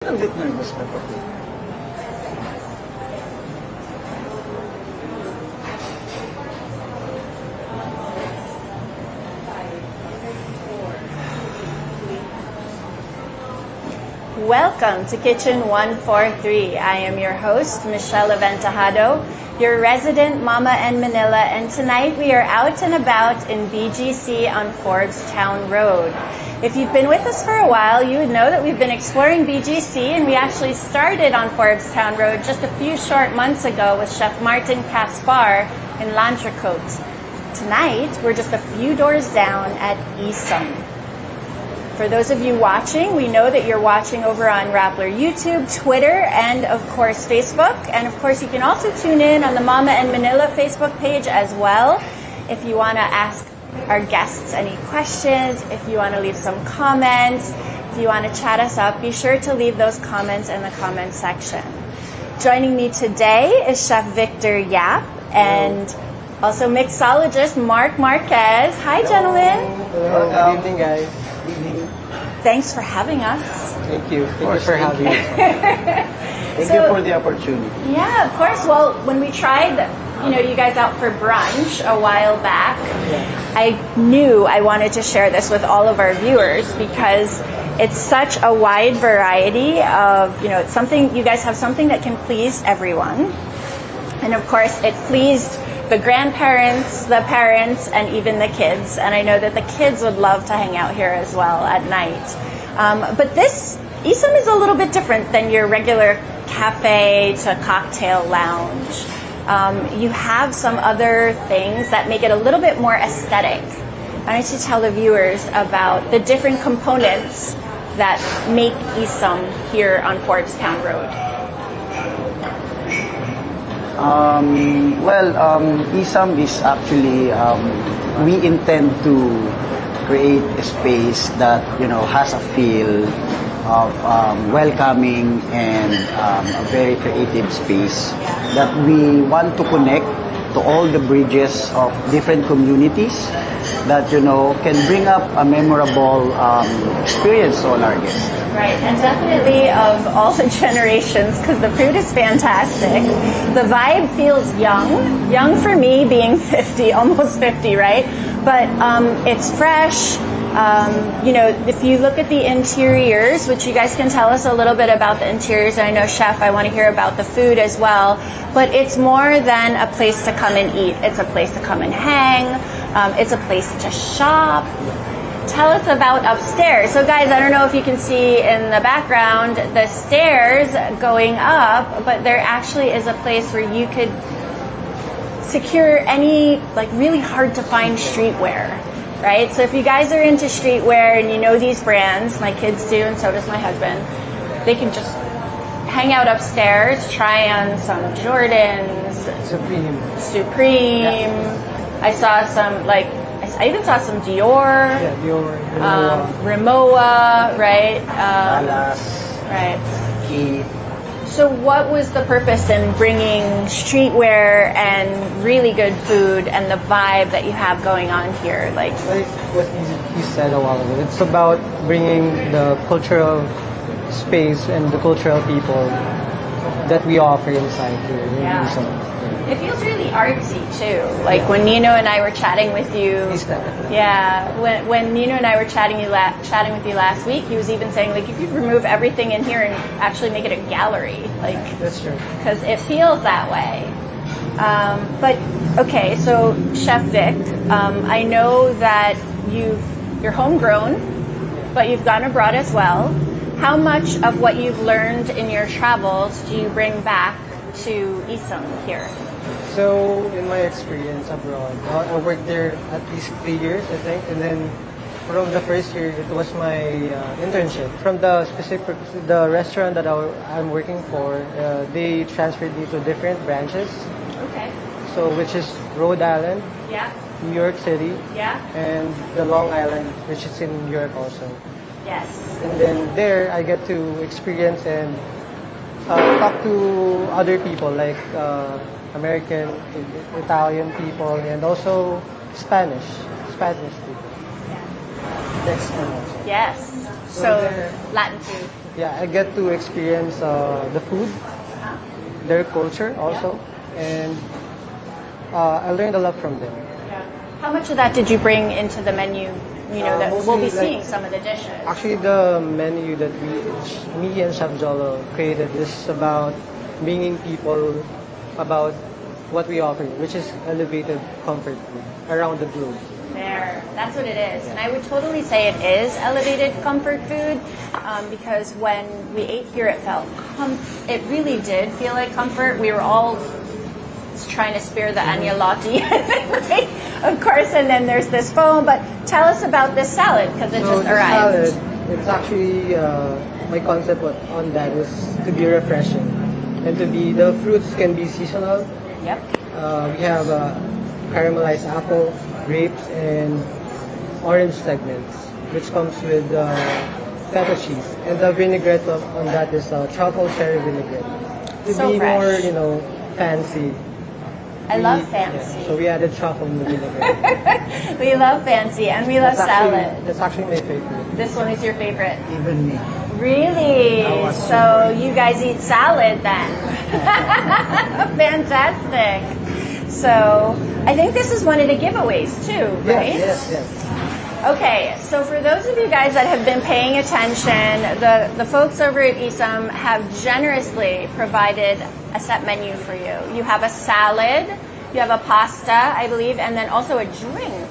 A bit nervous ka po. Welcome to Kitchen 143. I am your host, Aventajado, your resident Mama in Manila, and tonight we are out and about in BGC on Forbes Town Road. If you've been with us for a while, you would know that we've been exploring BGC, and we actually started on Forbes Town Road just a few short months ago with Chef Martin Caspar in Lantracote. Tonight, we're just a few doors down at Eesome. For those of you watching, we know that you're watching over on Rappler YouTube, Twitter, and of course Facebook. And of course you can also tune in on the Mama in Manila Facebook page as well. If you want to ask our guests any questions, if you want to leave some comments, if you want to chat us up, be sure to leave those comments in the comment section. Joining me today is Chef Victor Yap and also mixologist Mark Marquez. Hi, gentlemen. Hello. Good evening, guys. Thanks for having us. Thank you. Thank you for having us. Thank you for the opportunity. Yeah, of course. Well, when we tried, you guys out for brunch a while back, I knew I wanted to share this with all of our viewers because it's such a wide variety of, it's something, you guys have something that can please everyone. And of course, it pleased the grandparents, the parents, and even the kids. And I know that the kids would love to hang out here as well at night. But this Eesome is a little bit different than your regular cafe to cocktail lounge. You have some other things that make it a little bit more aesthetic. I need to tell the viewers about the different components that make Eesome here on Forbes Town Road. Eesome is actually, we intend to create a space that, has a feel of welcoming and a very creative space that we want to connect to all the bridges of different communities that, can bring up a memorable experience to all our guests. Right, and definitely of all the generations, because the food is fantastic. The vibe feels young for me being 50, almost 50, right? But it's fresh. If you look at the interiors, which you guys can tell us a little bit about the interiors, and I know, Chef, I want to hear about the food as well, but it's more than a place to come and eat. It's a place to come and hang. It's a place to shop. Tell us about upstairs. So guys, I don't know if you can see in the background the stairs going up, but there actually is a place where you could secure any really hard to find streetwear, right? So if you guys are into streetwear and you know these brands, my kids do and so does my husband, they can just hang out upstairs, try on some Jordans, Supreme. Yeah. I saw some I even saw some Dior. Yeah, Dior. Rimowa, right? Dallas. Right. Key. So what was the purpose in bringing streetwear and really good food and the vibe that you have going on here? Like what you said a while ago, it's about bringing the cultural space and the cultural people that we offer inside here. Yeah. It feels really artsy too. Like when Nino and I were chatting with you. Yeah. When Nino and I were chatting with you last week, he was even saying you could remove everything in here and actually make it a gallery. That's true. Because it feels that way. But okay, so Chef Vic, I know that you're homegrown, but you've gone abroad as well. How much of what you've learned in your travels do you bring back to Eesome here? So, in my experience abroad, I worked there at least 3 years, I think, and then from the first year, it was my internship. From the restaurant that I'm working for, they transferred me to different branches. Okay. So, which is Rhode Island, yeah, New York City, yeah, and the Long Island, which is in New York also. Yes. And then there, I get to experience and talk to other people like American, Italian people, and also Spanish people. Yeah. That's Spanish. Yes. So Latin food. yeah, I get to experience the food, their culture also, and I learned a lot from them. How much of that did you bring into the menu? You know, that we'll be mostly, seeing some of the dishes. Actually, the menu that me and Chef Jolo created is about bringing people about what we offer, which is elevated comfort food around the globe. There, that's what it is. And I would totally say it is elevated comfort food because when we ate here, it felt, it really did feel like comfort. We were all trying to spare the agnolotti, right? Of course, and then there's this foam. But tell us about this salad because it just arrived. Salad, it's actually, my concept on that is to be refreshing and to be, the fruits can be seasonal. Yep. We have caramelized apple, grapes, and orange segments, which comes with feta cheese. And the vinaigrette on that is truffle cherry vinaigrette. To So be fresh. more, fancy. I love fancy. Yeah, so we added truffle in the vinaigrette. We love fancy and we love salad. That's actually my favorite. This one is your favorite. Even me. Really? So you guys eat salad then? Fantastic. So I think this is one of the giveaways too, right? Yes. Okay, so for those of you guys that have been paying attention, the folks over at Eesome have generously provided a set menu for you. You have a salad, you have a pasta, I believe, and then also a drink.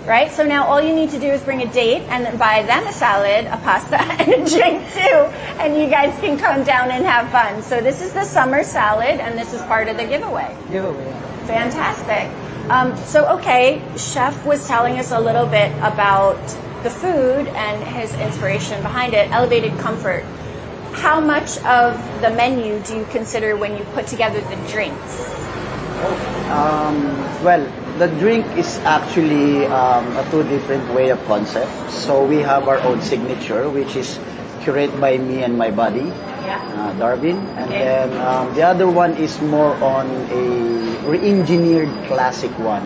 Right? So now all you need to do is bring a date and then buy them a salad, a pasta, and a drink too. And you guys can come down and have fun. So this is the summer salad and this is part of the giveaway. Fantastic. Okay, Chef was telling us a little bit about the food and his inspiration behind it, elevated comfort. How much of the menu do you consider when you put together the drinks? Well, the drink is actually a two different way of concept. So we have our own signature, which is curated by me and my buddy, Darwin. And then the other one is more on a re-engineered classic one,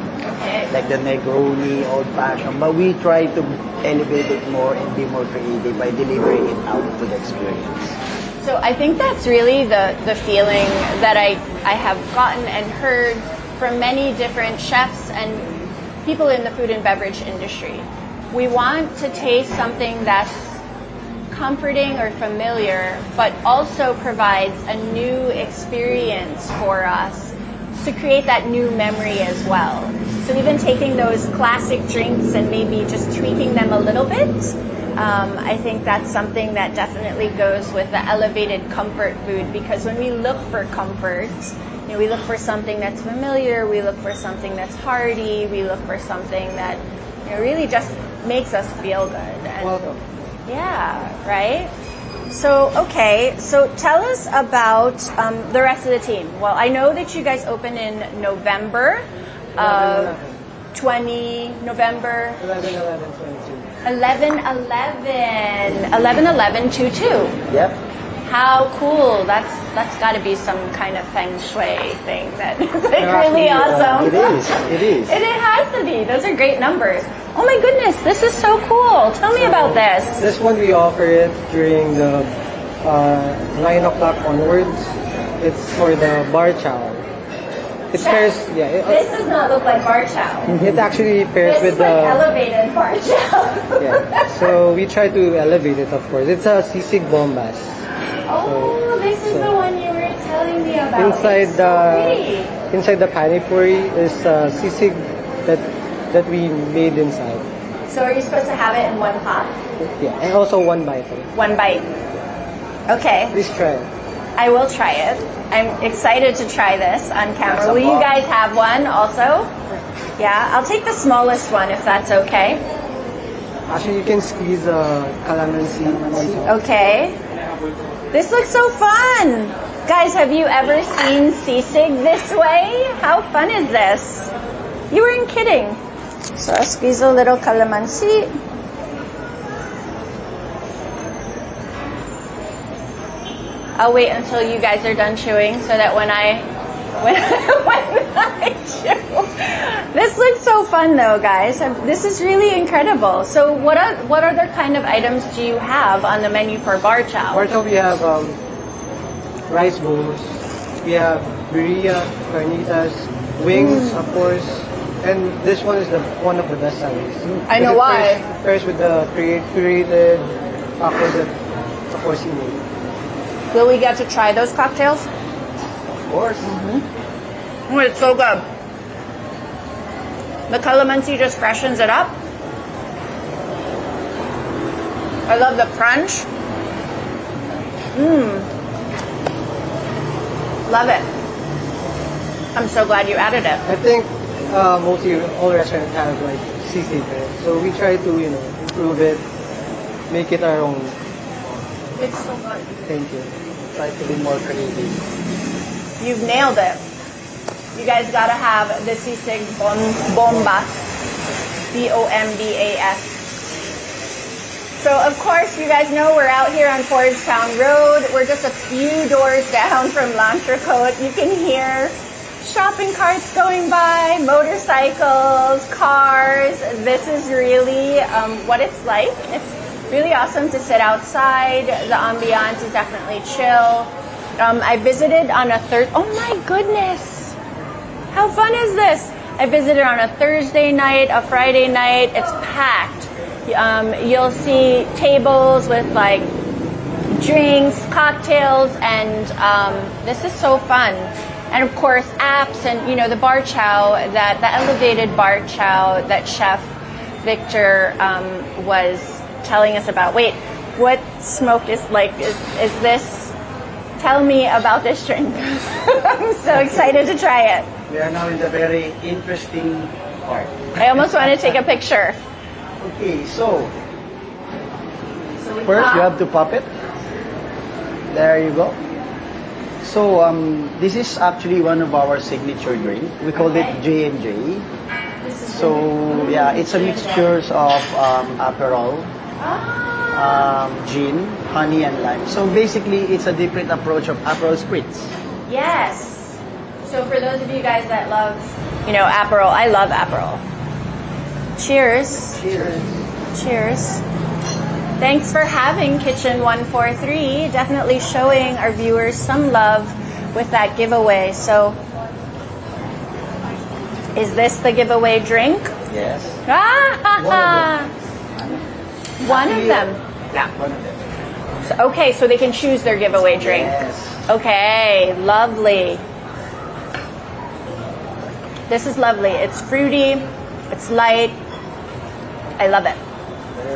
like the Negroni, Old Fashioned. But we try to elevate it more and be more creative by delivering it out to the experience. So I think that's really the feeling that I have gotten and heard from many different chefs and people in the food and beverage industry. We want to taste something that's comforting or familiar, but also provides a new experience for us to create that new memory as well. So even taking those classic drinks and maybe just tweaking them a little bit, I think that's something that definitely goes with the elevated comfort food, because when we look for comfort, we look for something that's familiar, we look for something that's hearty, we look for something that really just makes us feel good. And, Welcome. yeah, right? So tell us about the rest of the team. Well, I know that you guys opened in November of 11/11/22. 11/11/22. Yep. How cool! That's got to be some kind of feng shui thing that is like really awesome. It is. It has to be. Those are great numbers. Oh my goodness, this is so cool. Tell me about this. This one we offer it during the 9 o'clock onwards. It's for the bar chow. It pairs, This does not look like bar chow. it actually pairs This with is like the. elevated bar chow. So we try to elevate it, of course. It's a sisig bombas. Oh, this is the one you were telling me about. Inside It's so pretty. inside the panipuri is sisig that we made inside. So are you supposed to have it in one pot? Yeah, and also one bite. One bite. Okay, Please try it. I will try it. I'm excited to try this on camera. Will you guys have one also? Yeah, I'll take the smallest one if that's okay. Actually, you can squeeze calamansi. Okay. This looks so fun. Guys, have you ever seen sisig this way? How fun is this? You weren't kidding. So I'll squeeze a little calamansi. I'll wait until you guys are done chewing so that when I do. This looks so fun though, guys. This is really incredible. So what other kind of items do you have on the menu for bar chow? Bar chow, we have rice bowls, we have birria, carnitas, wings, of course, and this one is one of the best sellers. I know why. It pairs with the curated tacos that, of course, you need. Will we get to try those cocktails? Of course. Oh, it's so good. The calamansi just freshens it up. I love the crunch. Love it. I'm so glad you added it. I think mostly all restaurants have like seafood, so we try to improve it, make it our own. It's so good. Thank you. Try to be more creative. You've nailed it. You guys gotta have the sisig bombas. BOMBAS. So of course, you guys know we're out here on Fordstown Road. We're just a few doors down from Lantracote. You can hear shopping carts going by, motorcycles, cars. This is really what it's like. It's really awesome to sit outside. The ambiance is definitely chill. I visited on a oh my goodness. How fun is this? I visited on a Thursday night, a Friday night. It's packed. You'll see tables with like drinks, cocktails, and this is so fun. And of course, apps and the bar chow, the elevated bar chow that Chef Victor was telling us about. Wait, what smoke is like? Is this? Tell me about this drink. I'm so excited to try it. We are now in the very interesting part. I almost want to take a picture. Okay, so first you have to pop it. There you go. So this is actually one of our signature drink. We call it J&J. So yeah, it's a mixture of Aperol, gin, honey, and lime. So basically, it's a different approach of Aperol spritz. Yes. So for those of you guys that love, Aperol, I love Aperol. Cheers. Cheers. Cheers. Thanks for having Kitchen 143. Definitely showing our viewers some love with that giveaway. So, is this the giveaway drink? Yes. One of them. Yeah. One of them. So, okay, so they can choose their giveaway drink. Yes. Okay, lovely. This is lovely. It's fruity. It's light. I love it.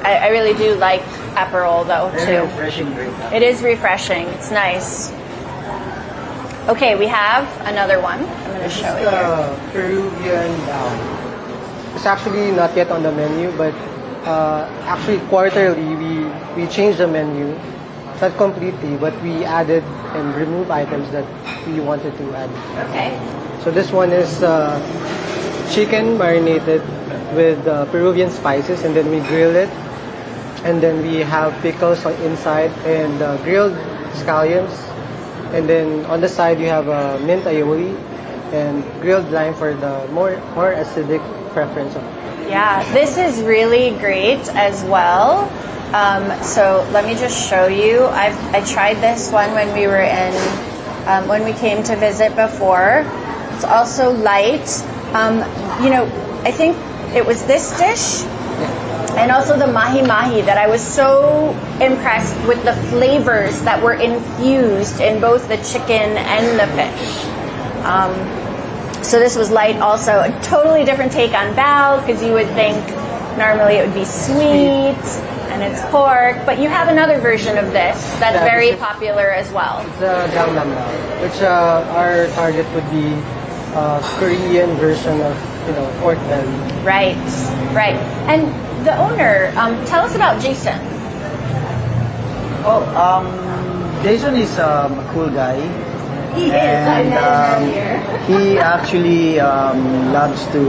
I really do like Aperol though Very too. refreshing drink. It is refreshing. It's nice. Okay, we have another one. I'm going to show it here. Peruvian down. It's actually not yet on the menu, but actually quarterly we changed the menu. Not completely, but we added and removed items that we wanted to add. Okay. So this one is chicken marinated with Peruvian spices, and then we grill it. And then we have pickles on inside and grilled scallions. And then on the side you have mint aioli and grilled lime for the more acidic preference of. Yeah, this is really great as well. So let me just show you. I tried this one when we were when we came to visit before. It's also light. I think it was this dish and also the mahi-mahi that I was so impressed with the flavors that were infused in both the chicken and the fish. So this was light also. A totally different take on bao, because you would think normally it would be sweet and it's pork, but you have another version of this that's very popular as well. It's the Gangnam Bao, which our target would be Korean version of pork belly. Right. And the owner, tell us about Jason. Jason is a cool guy. He And he actually loves to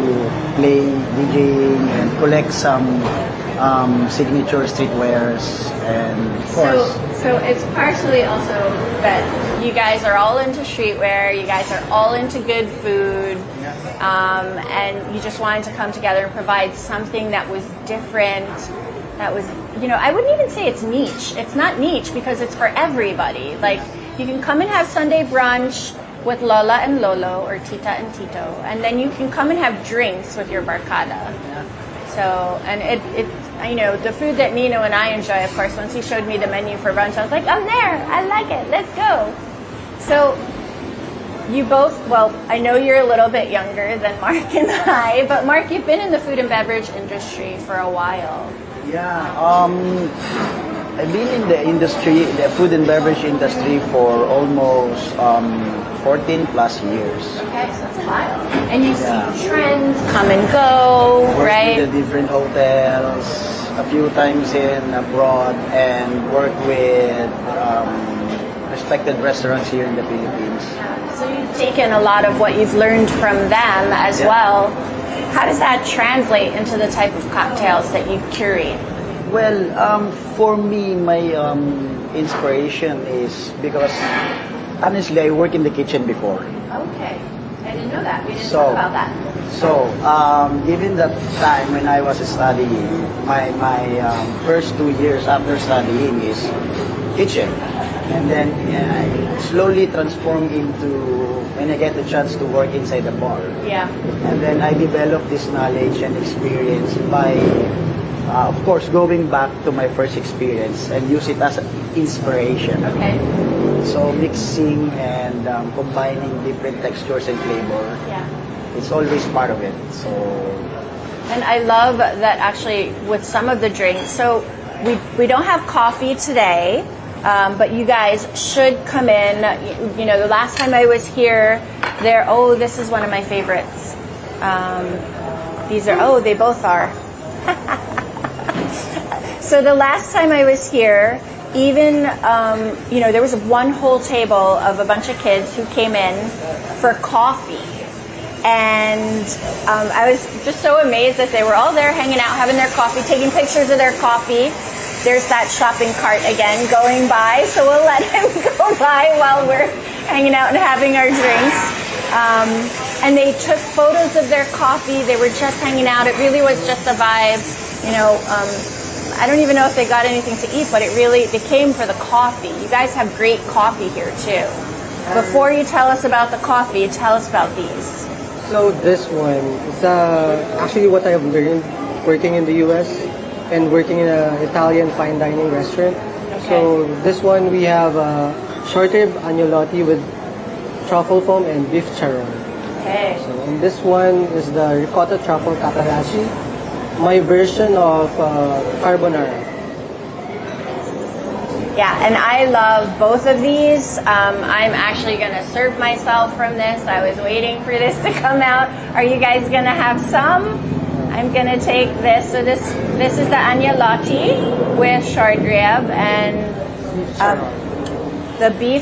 play DJing and collect some signature streetwears, and of course. So it's partially also that you guys are all into streetwear, you guys are all into good food, and you just wanted to come together and provide something that was different, that was, I wouldn't even say it's niche. It's not niche because it's for everybody. Like, you can come and have Sunday brunch with Lola and Lolo or Tita and Tito, and then you can come and have drinks with your barkada. So, and it the food that Nino and I enjoy, of course, once he showed me the menu for brunch, I was like, I'm there, I like it, let's go. So, you both, well, I know you're a little bit younger than Mark and I, but Mark, you've been in the food and beverage industry for a while. Yeah, I've been in the industry, the food and beverage industry for almost 14 plus years. Okay, so that's a while. And you see trends come and go, right? Worked with the different hotels, a few times in abroad, and worked with respected restaurants here in the Philippines. So you've taken a lot of what you've learned from them as well. How does that translate into the type of cocktails that you curate? Well, for me, my inspiration is because honestly, I work in the kitchen before. Okay, I didn't know that. We didn't talk about that. So, given that time when I was studying, my first 2 years after studying is kitchen, and then I slowly transformed into when I get the chance to work inside the bar. Yeah. And then I developed this knowledge and experience by, of course, going back to my first experience and use it as an inspiration. Okay. So mixing and combining different textures and flavor, it's always part of it. So, and I love that actually with some of the drinks. So we don't have coffee today, but you guys should come in. The last time I was here, this is one of my favorites. They both are. So the last time I was here, even, there was one whole table of a bunch of kids who came in for coffee. And I was just so amazed that they were all there hanging out, having their coffee, taking pictures of their coffee. There's that shopping cart again going by, so we'll let him go by while we're hanging out and having our drinks. And they took photos of their coffee. They were just hanging out. It really was just a vibe, I don't even know if they got anything to eat, but they came for the coffee. You guys have great coffee here too. Before you tell us about the coffee, tell us about these. So this one is actually what I've learned working in the US and working in an Italian fine dining restaurant. Okay. So this one we have short rib agnolotti with truffle foam and beef charon. Okay. So and this one is the ricotta truffle katarashi, my version of carbonara. Yeah, and I love both of these. I'm actually going to serve myself from this. I was waiting for this to come out. Are you guys going to have some? I'm going to take this. So this is the agnolotti with short rib and the beef.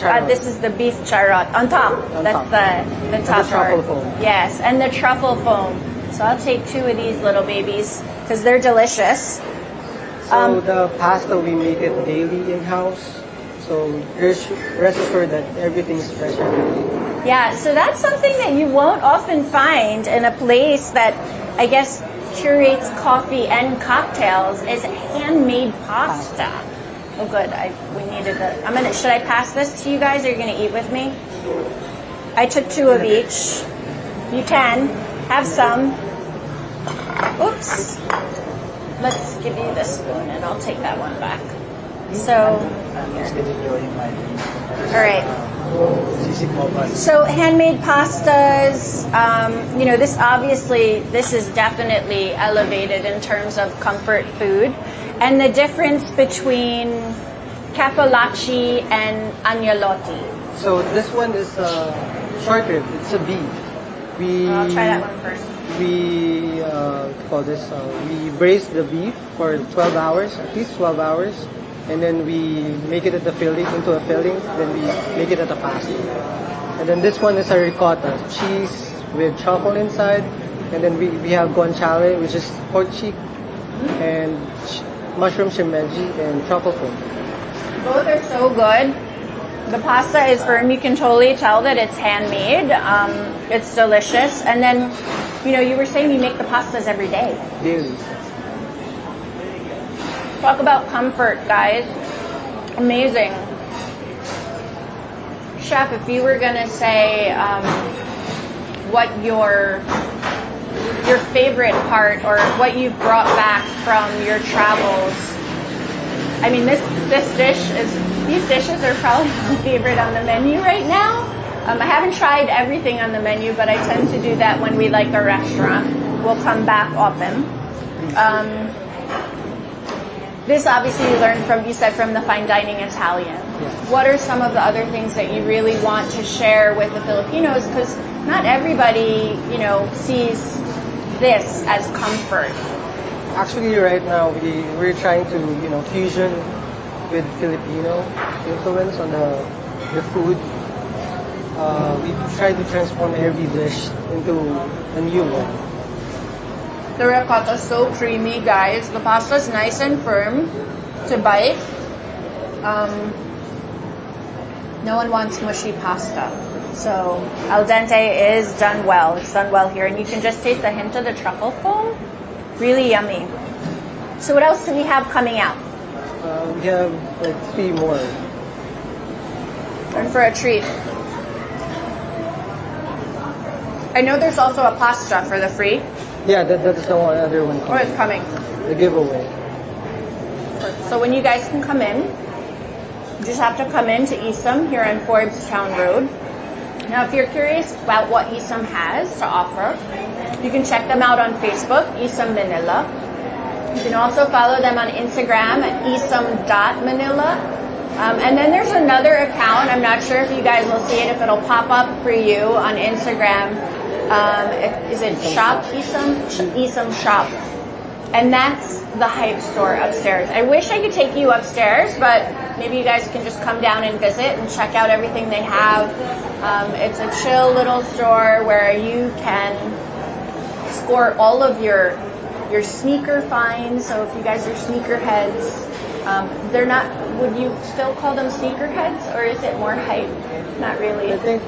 Charot. This is the beef charot on top. That's the top part. Truffle foam. Yes, and the truffle foam. So I'll take 2 of these little babies because they're delicious. So the pasta, we make it daily in-house. So rest assured that everything's fresh every day. Yeah, so that's something that you won't often find in a place that I guess curates coffee and cocktails is handmade pasta. Oh good, we needed the, should I pass this to you guys or are you gonna eat with me? I took 2 of each. You can, have some. Oops. Let's give you the spoon and I'll take that one back. So, all right. So handmade pastas, this is definitely elevated in terms of comfort food. And the difference between capolachi and agnolotti. So this one is short rib. It's a beef. I'll try that one first. We we braise the beef for 12 hours, at least 12 hours, and then we make it into a filling, then we make it at a pasta. And then this one is a ricotta, cheese with truffle inside, and then we have guanciale, which is pork cheek, and mushroom shimeji and truffle foam. Both are so good. The pasta is firm. You can totally tell that it's handmade. It's delicious. And then, you were saying you make the pastas every day. Daily. Talk about comfort, guys. Amazing. Chef, if you were going to say what your favorite part or what you've brought back from your travels, I mean, these dishes are probably my favorite on the menu right now. I haven't tried everything on the menu, but I tend to do that when we like a restaurant. We'll come back often. This obviously you said from the fine dining Italian. Yes. What are some of the other things that you really want to share with the Filipinos? Because not everybody, sees this as comfort. Actually, right now we're trying to fusion with Filipino influence on the food. We try to transform every dish into a new one. The ricotta is so creamy, guys. The pasta is nice and firm to bite. No one wants mushy pasta. So al dente is done well. It's done well here. And you can just taste a hint of the truffle foam. Really yummy. So what else do we have coming out? We have like 3 more. And for a treat. I know there's also a pasta for the free. Yeah, that's the other one. Or it's coming. The giveaway. So when you guys can come in, you just have to come in to Eesome here on Forbes Town Road. Now, if you're curious about what Eesome has to offer, you can check them out on Facebook, Eesome Manila. You can also follow them on Instagram at esom.manila. And then there's another account. I'm not sure if you guys will see it, if it'll pop up for you on Instagram. Is it Shop Eesome? Eesome Shop. And that's the hype store upstairs. I wish I could take you upstairs, but maybe you guys can just come down and visit and check out everything they have. It's a chill little store where you can score all of your sneaker finds. So if you guys are sneakerheads, they're not, would you still call them sneakerheads, or is it more hype? Not really. I think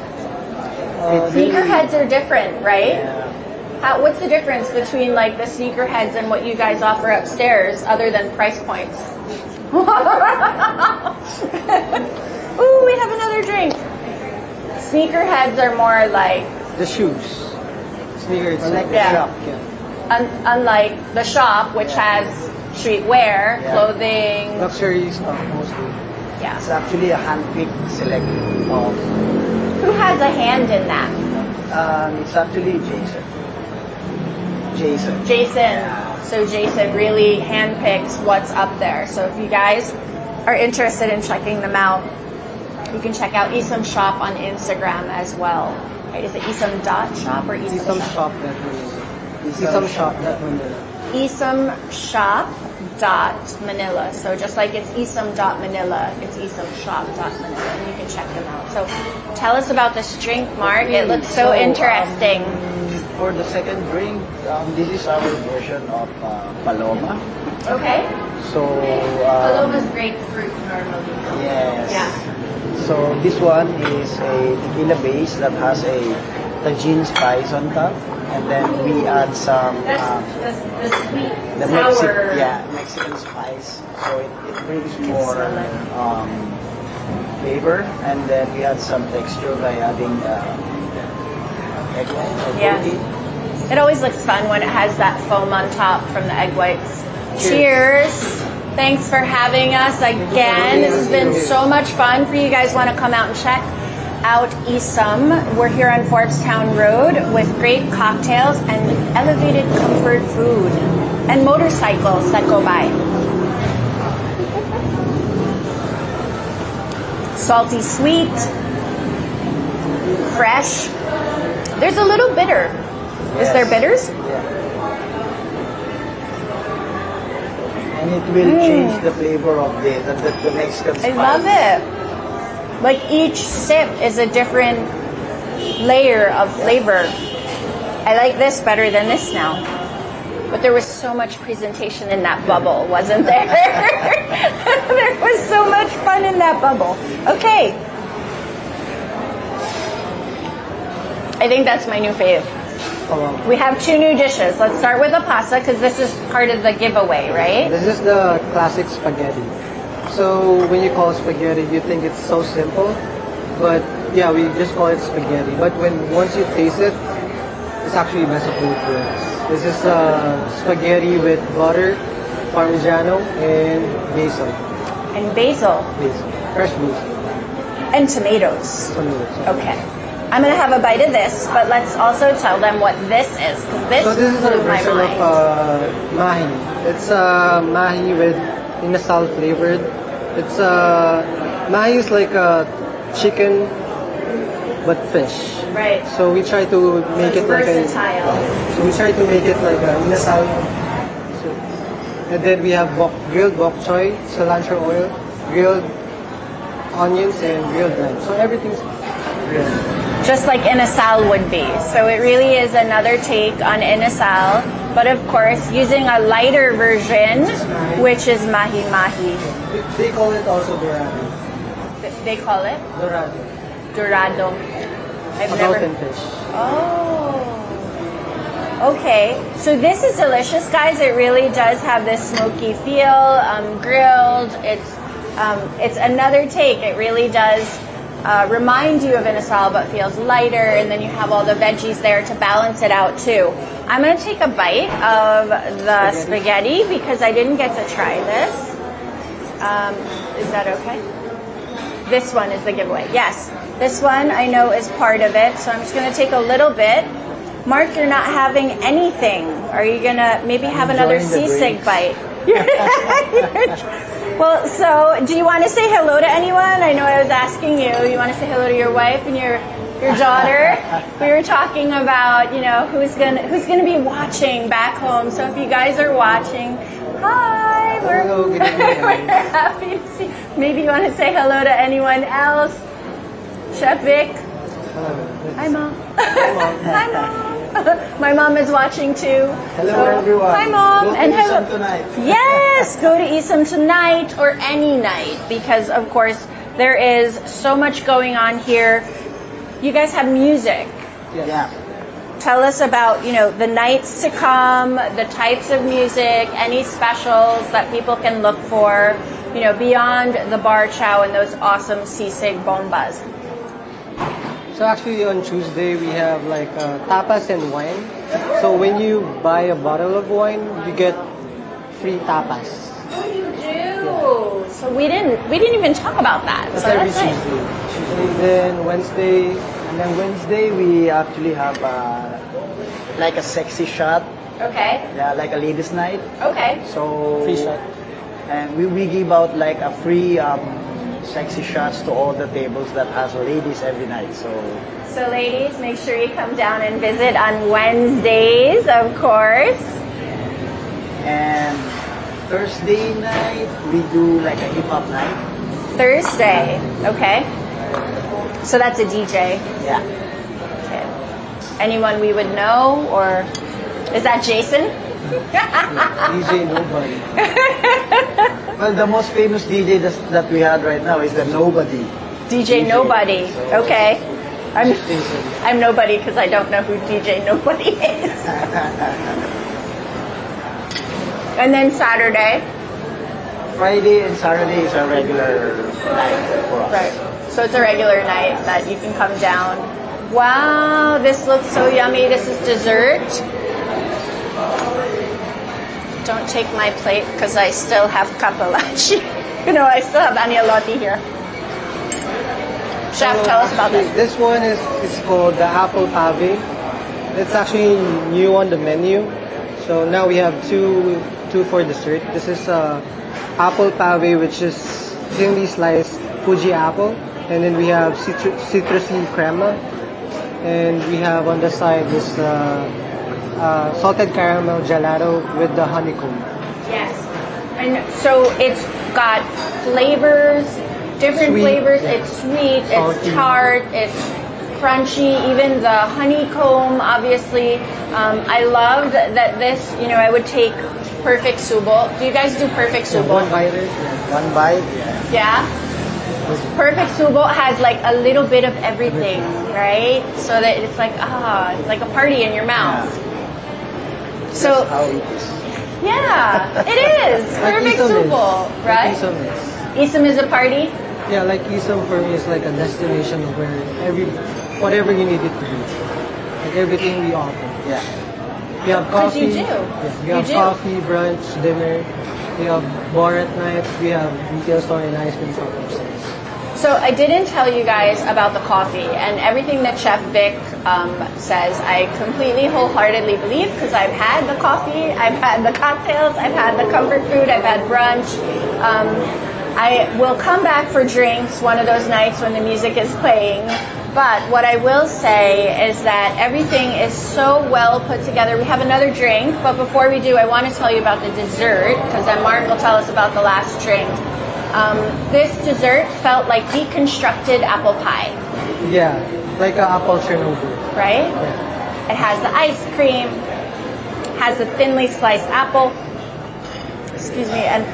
Sneakerheads are different, right? Yeah. What's the difference between like the sneakerheads and what you guys offer upstairs, other than price points? Ooh, we have another drink. Sneakerheads are more like the shoes. Sneakers. Like Yeah. the shop. Yeah. unlike the shop, which has streetwear, Yeah. clothing. Luxury stuff mostly. Yeah. It's actually a hand-picked selection of. Who has a hand in that? It's actually Jason. Jason. So Jason really handpicks what's up there. So if you guys are interested in checking them out, you can check out Eesome Shop on Instagram as well. Right? Is it Eesome.shop or Eesome Eesome Shop? shop that Manila. Eesome shop that Manila. Eesome Shop.Manila. So just like it's Eesome.Manila, it's Eesome Shop.Manila, and you can check them out. So tell us about this drink, Mark. It looks so interesting. For the second drink, this is our version of Paloma. Okay. So, Paloma's grapefruit normally. yes. Yeah. So this one is a tequila base that has a tajin spice on top, and then we add some The sweet, the sour. Mexican spice. So it brings more flavor, and then we add some texture by adding egg white or Yeah. protein. It always looks fun when it has that foam on top from the egg whites. Cheers. Thanks for having us again. This has been so much fun. For you guys want to come out and check out Eesome. We're here on Forbes Town Road with great cocktails and elevated comfort food and motorcycles that go by. Salty sweet, fresh. There's a little bitter. Is there bitters? Yeah. And it will change the flavor of the Mexican spice. I love it. Like each sip is a different layer of flavor. I like this better than this now. But there was so much presentation in that bubble, wasn't there? There was so much fun in that bubble. Okay. I think that's my new fave. Oh, wow. We have 2 new dishes. Let's start with the pasta because this is part of the giveaway, right? This is the classic spaghetti. So when you call it spaghetti, you think it's so simple, but yeah, we just call it spaghetti. But once you taste it, it's actually best of both worlds. This is spaghetti with butter, Parmigiano, and basil. And basil. Basil. Fresh basil. And tomatoes. Tomatoes. Okay. I'm going to have a bite of this, but let's also tell them what this is, because So this is a blew my version mind. of mahi. It's mahi with inasal flavored. It's mahi is like a chicken but fish. Right. So we try to make it like versatile. So we try to make it like a inasal. So, and then we have grilled bok choy, cilantro oil, grilled onions, and grilled lime. So everything's grilled. Just like inasal would be. So it really is another take on inasal, but of course using a lighter version, which is mahi-mahi. They call it also dorado. They call it Dorado. dorado. I've Adult never. fish. Oh. Okay, so this is delicious, guys. It really does have this smoky feel, grilled. It's another take. It really does remind you of inasal, but feels lighter, and then you have all the veggies there to balance it out too. I'm going to take a bite of the spaghetti because I didn't get to try this. Is that okay? This one is the giveaway. Yes, this one I know is part of it, so I'm just going to take a little bit. Mark, you're not having anything. Are you going to maybe have another sisig bite? Well, so do you want to say hello to anyone? I know I was asking you. You want to say hello to your wife and your daughter? We were talking about, who's gonna be watching back home. So if you guys are watching, hi. Hello, good evening. We're happy to see. Maybe you want to say hello to anyone else. Chef Vic. Hi, Mom. Hi, Mom. Hi, Mom. My mom is watching too. Hello, everyone. Hi, Mom. Go to And hello. Esom tonight. Yes, go to Eesome tonight or any night because, of course, there is so much going on here. You guys have music. Yeah. Tell us about, the nights to come, the types of music, any specials that people can look for, beyond the bar chow and those awesome sisig bombas. So actually on Tuesday we have like tapas and wine. So when you buy a bottle of wine, you get free tapas. Oh, you do. So we didn't even talk about that. That's So every that's nice. Tuesday. And then Wednesday, And then Wednesday, we actually have like a sexy shot. Okay. Yeah, like a ladies' night. Okay. So free shot. And we give out like a free sexy shots to all the tables that has ladies every night. So ladies, make sure you come down and visit on Wednesdays, of course. And Thursday night, we do like a hip hop night. Thursday. Okay. So that's a DJ. Yeah. Okay. Anyone we would know, or is that Jason? DJ Nobody. Well, the most famous DJ that we had right now is the Nobody. DJ Nobody. So- Okay. I'm Jason. I'm nobody because I don't know who DJ Nobody is. And then Saturday. Friday and Saturday is a regular night for us. Right. So it's a regular night that you can come down. Wow, this looks so yummy. This is dessert. Don't take my plate because I still have kapalachi. I still have anialotti here. Chef, tell us about this. This one is called the apple pave. It's actually new on the menu. So now we have two for dessert. This is apple pave, which is thinly sliced Fuji apple, and then we have citrusy crema, and we have on the side this salted caramel gelato with the honeycomb. Yes. And so it's got flavors, different Sweet, flavors. yeah. It's sweet, it's Salty. tart, it's crunchy, even the honeycomb, obviously. I love that this, you know, I would take perfect subo. Do you guys do perfect subo? One bite. One bite. Yeah? Perfect subo has like a little bit of everything, right? So that it's like, it's like a party in your mouth. So, that's how it is. yeah, it is. Like Perfect Eesome subo, is. right? Like Eesome is. Eesome is a party? Yeah, like Eesome for me is like a destination where whatever you need it to be. Like everything we offer. Yeah. We have coffee. you do. Yeah, we You have do. coffee, brunch, dinner. We have bar at night. We have retail store and ice cream shop upstairs. So I didn't tell you guys about the coffee, and everything that Chef Vic says, I completely wholeheartedly believe, because I've had the coffee, I've had the cocktails, I've had the comfort food, I've had brunch. I will come back for drinks one of those nights when the music is playing. But what I will say is that everything is so well put together. We have another drink, but before we do, I want to tell you about the dessert, because then Mark will tell us about the last drink. This dessert felt like deconstructed apple pie. Yeah, like an apple Chernobyl. Right? Yeah. It has the ice cream, has the thinly sliced apple, excuse me, and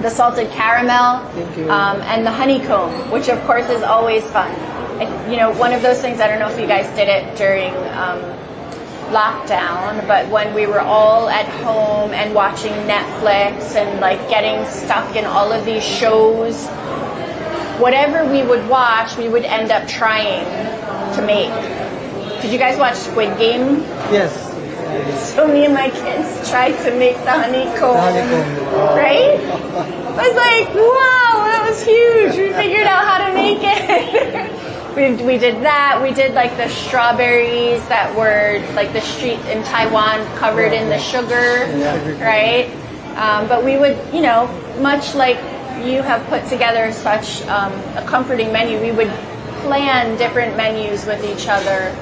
the salted caramel, Thank you. and the honeycomb, which of course is always fun. You know, one of those things, I don't know if you guys did it during lockdown, but when we were all at home and watching Netflix and like getting stuck in all of these shows, whatever we would watch, we would end up trying to make. Did you guys watch Squid Game? Yes. So me and my kids tried to make the honeycomb. Right? I was like, wow, that was huge. We figured out how to make it. We did that. We did like the strawberries that were like the street in Taiwan covered in the sugar, right? But we would, you know, much like you have put together such a comforting menu, we would plan different menus with each other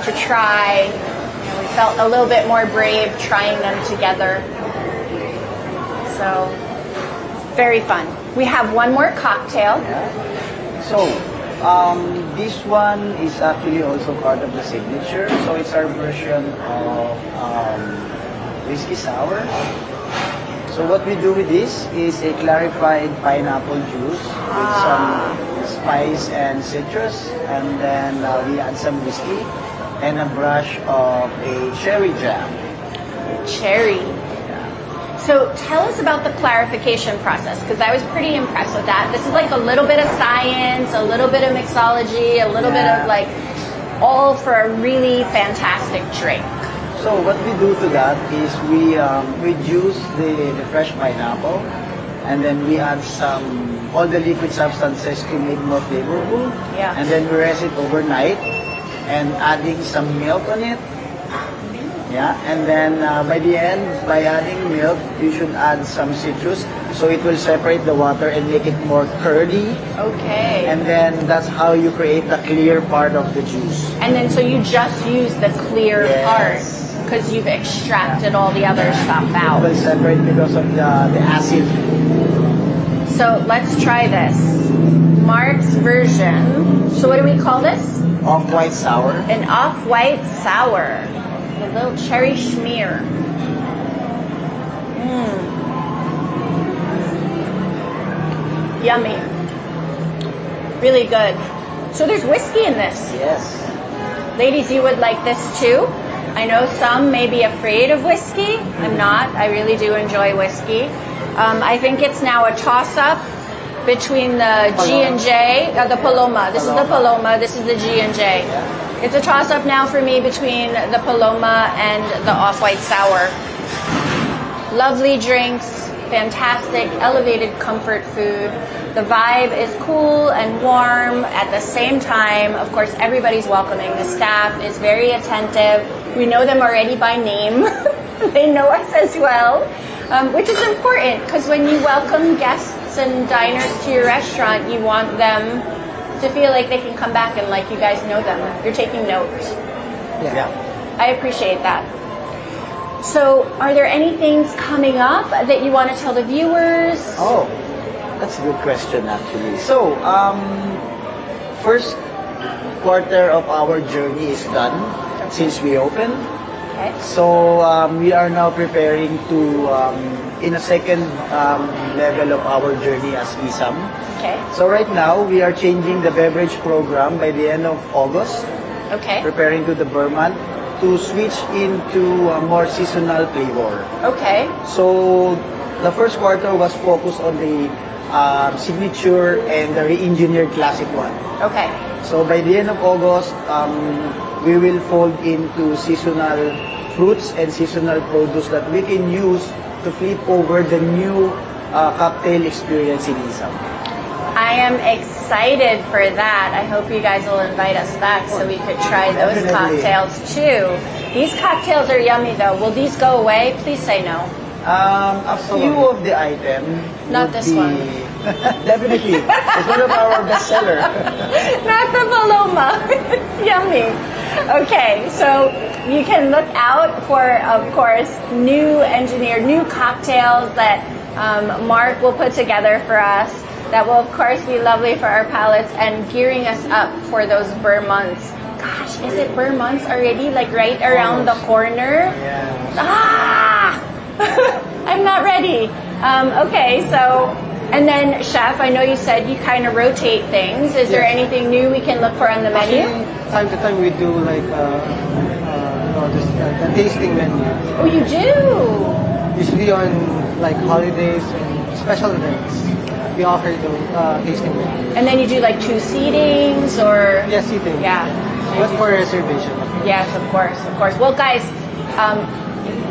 to try. You know, we felt a little bit more brave trying them together. So, very fun. We have one more cocktail. So, this one is actually also part of the signature. So it's our version of whiskey sour. So what we do with this is a clarified pineapple juice with some spice and citrus, and then we add some whiskey and a brush of a cherry jam. Cherry. So tell us about the clarification process, because I was pretty impressed with that. This is like a little bit of science, a little bit of mixology, a little bit of like all for a really fantastic drink. So what we do to that is we juice the fresh pineapple, and then we add all the liquid substances to make more flavorful. Yeah. And then we rest it overnight, and adding some milk on it. Yeah, and then by the end, by adding milk, you should add some citrus, so it will separate the water and make it more curdy. Okay. And then that's how you create the clear part of the juice. And then so you just use the clear part, because you've extracted all the other stuff out. It will separate because of the acid. So let's try this. Mark's version. So what do we call this? Off-white sour. An off-white sour. A little cherry schmear. Yummy. Really good. So there's whiskey in this. Yes. Ladies, you would like this too. I know some may be afraid of whiskey. I'm not. I really do enjoy whiskey. I think it's now a toss-up between the G&J, the Paloma. This is the Paloma. This is the G&J. It's a toss-up now for me between the Paloma and the off-white sour. Lovely drinks, fantastic, elevated comfort food. The vibe is cool and warm at the same time. Of course, everybody's welcoming. The staff is very attentive. We know them already by name. They know us as well, which is important, because when you welcome guests and diners to your restaurant, you want them to feel like they can come back and like you guys know them. You're taking notes. Yeah. I appreciate that. So, are there any things coming up that you want to tell the viewers? Oh, that's a good question actually. So, first quarter of our journey is done since we opened. Okay. So we are now preparing to in a second level of our journey as Eesome. Okay. So right now we are changing the beverage program by the end of August, Okay. preparing to the Burman to switch into a more seasonal flavor. Okay. So the first quarter was focused on the signature and the re-engineered classic one. Okay. So by the end of August, we will fold into seasonal fruits and seasonal produce that we can use to flip over the new cocktail experience in Eesome. I am excited for that. I hope you guys will invite us back so we could try those Definitely. cocktails too. These cocktails are yummy though. Will these go away? Please say no. A few of the items. Not would this be- one. Definitely. It's one of our bestseller. Not the Paloma. It's yummy. Okay, so you can look out for, of course, new cocktails that Mark will put together for us. That will, of course, be lovely for our palates and gearing us up for those Burr months. Gosh, is it Burr months already? Like right around the corner? Yeah. Ah! I'm not ready. Okay, so, and then Chef, I know you said you kind of rotate things. Is there Yes. anything new we can look for on the menu? Actually, time to time we do like the tasting menu. Oh, you do? Usually on like holidays and special events, we offer the tasting menu. And then you do like 2 seatings or? Yes, eating. Yeah. But for reservation. Yes, of course, of course. Well, guys,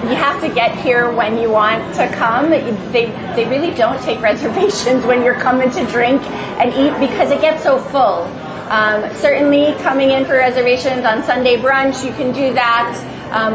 you have to get here when you want to come. They really don't take reservations when you're coming to drink and eat because it gets so full. Certainly coming in for reservations on Sunday brunch, you can do that.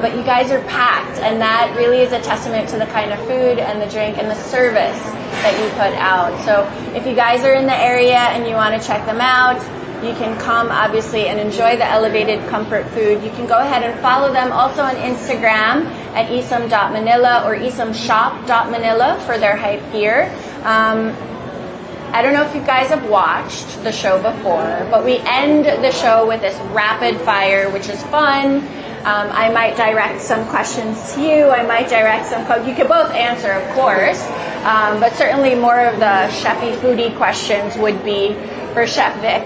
But you guys are packed, and that really is a testament to the kind of food and the drink and the service that you put out. So if you guys are in the area and you want to check them out, you can come, obviously, and enjoy the elevated comfort food. You can go ahead and follow them also on Instagram at esom.manila or esomshop.manila for their hype gear. I don't know if you guys have watched the show before, but we end the show with this rapid fire, which is fun. I might direct some questions to you. I might direct some you can both answer, of course, but certainly more of the chefy foodie questions would be for Chef Vic.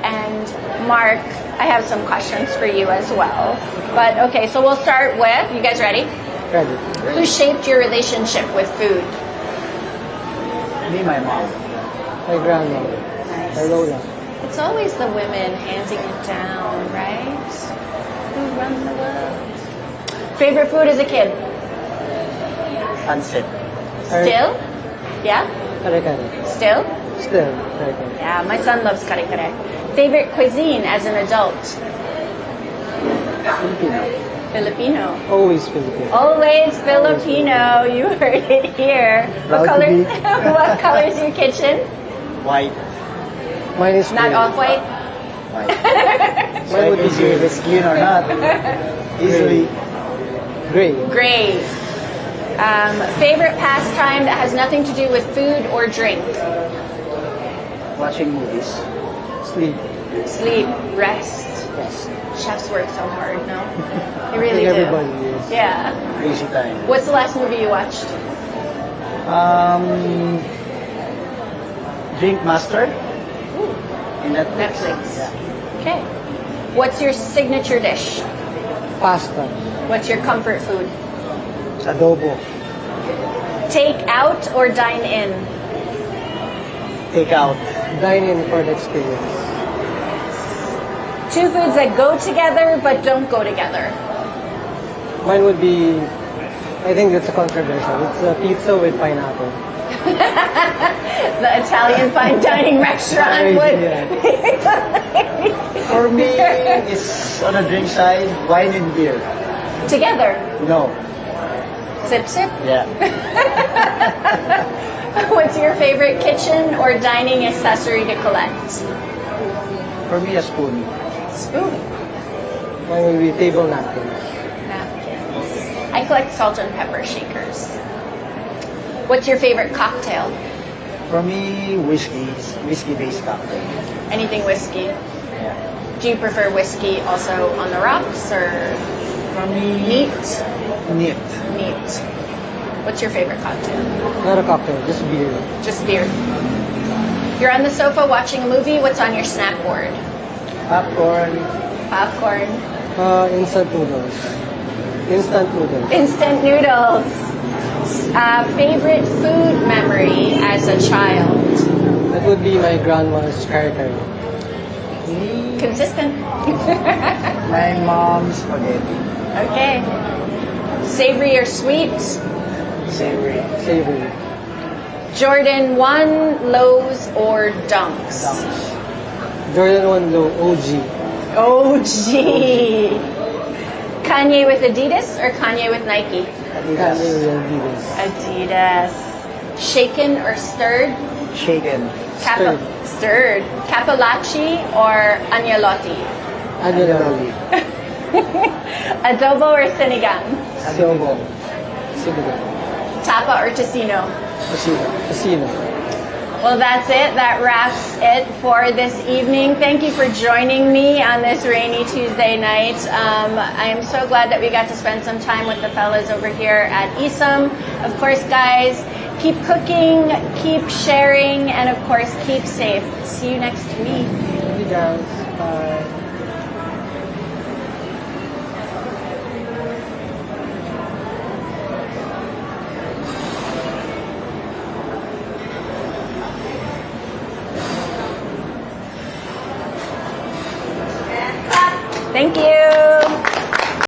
And Mark, I have some questions for you as well. But okay, so we'll start with, you guys ready? Ready. Who shaped your relationship with food? Me, my mom. My grandma. Nice. My Lola. It's always the women handing it down, right? Who runs the world? Favorite food as a kid? Sunset. Still? Yeah? Kare-kare. Still? Still, kare-kare. Yeah, my son loves kare-kare. Favorite cuisine as an adult? Filipino. Filipino. Always Filipino. Always Filipino. You heard it here. Proud to be. What color is your kitchen? White. Mine is Not gray. off-white? White. So Mine I would can be see if gray. it's clean or not. Easily. Gray. Great. Favorite pastime that has nothing to do with food or drink? Watching movies. Sleep. Sleep, rest. Yes. Chefs work so hard, no? They I really think do. everybody is. Yeah. Crazy time. What's the last movie you watched? Drink Master. In Netflix. Netflix. Yeah. Okay. What's your signature dish? Pasta. What's your comfort food? Adobo. Take out or dine in? Take out. Dine in for the experience. 2 foods that go together but don't go together. Mine would be, I think that's a controversial. It's a pizza with pineapple. The Italian fine dining restaurant would. For me, it's on the drink side, wine and beer. Together. No. Sip, sip. Yeah. What's your favorite kitchen or dining accessory to collect? For me, a spoon. Spoon. Mine would be table napkins. Napkins. I collect salt and pepper shakers. What's your favorite cocktail? For me, whiskey-based cocktail. Anything whiskey. Yeah. Do you prefer whiskey also on the rocks or For me, neat? neat. Neat. What's your favorite cocktail? Not a cocktail, just beer. Just beer. You're on the sofa watching a movie. What's on your snack board? Popcorn. Popcorn. Instant noodles. Instant noodles. Instant noodles. Favorite food memory as a child? That would be my grandma's kare-kare. Consistent. My mom's spaghetti. Okay. Savory or sweet? Savory. Savory. Jordan 1, lows or dunks? Jordan 1 Low, OG. OG. Kanye with Adidas or Kanye with Nike? Adidas. Adidas. Shaken or stirred? Shaken. Stirred. Capellacci or agnolotti? Agnolotti. Adobo or sinigang? Adobo. Sinigang. Tapa or tocino? Casino. Well, that's it. That wraps it for this evening. Thank you for joining me on this rainy Tuesday night. I am so glad that we got to spend some time with the fellas over here at Esom. Of course, guys, keep cooking, keep sharing, and of course, keep safe. See you next week. Thank you guys. Bye. Thank you.